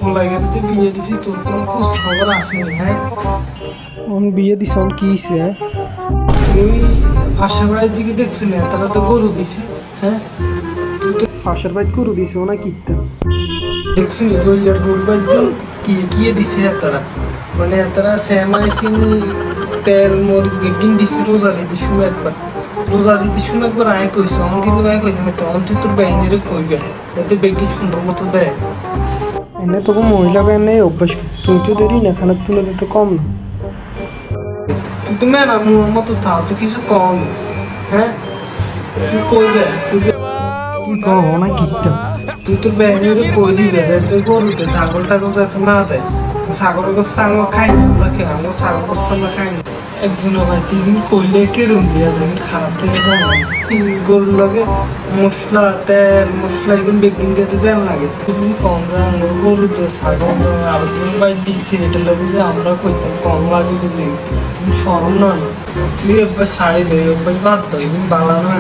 মোলাইগাড়িতে বিয়ে দিছি, তোর কোনো খোঁজ খবর আসেনি? হ্যাঁ, বিয়ে দিস কি হইছে? তুই পাশের বাড়ির দিকে দেখছি না, তারা তো গরু দিছে। হ্যাঁ, তুই তো ফাঁসের বাইত গরু দিছে না কিত্তা? দেখছি নি জইলার গরু বাড়ি কিয়ে দিছে তারা, মানে তারা শ্যামাইসিন তেল মরিচ বেগিন দিছে রোজার ঈদের সময় একবার। রোজার ঈদের সময় একবার আয় কইছে, আমার কিন্তু আয় কইছে না, তখন তুই তোর বাহিনীরে কইবে যাতে বেগিন সুন্দর মতো দেয়। এনে তোকে মহিলা গায়ে নেই অভ্যাস, তুই তো দেরি না খানার তুলে তো কম না। তুই তো মেনা মুয়ের মতো থাও, তো কিছু কম। হ্যাঁ, তুই কইবে কি কম না কিত্তা? তুই তোর বাহিনীরে কই দিবে যাতে গরুতে ছাগল টাগল যাতে না দেয়। ছাগল গোস্ত আমরা খাই না, আমরা খেয়ে আমরা ছাগল গোস্ত আমরা খাই না। একজন ভাই তুই কইলে কেরম দিয়া যায়, খারাপ দিয়ে যায় না। গরুর লাগে মশলা তেল মশলা এগুলো বেগিন দিতে দেন লাগে, খুবই কম যায়। আমরা গরু তো ছাগল তো আরেকজন ভাই দিছি, এটা লাগে যে আমরা কইতাম কম লাগে বুঝি, সরম না। তুই একবার শাড়ি দেয় একবার বাদ দাও, এগুলো বালা না।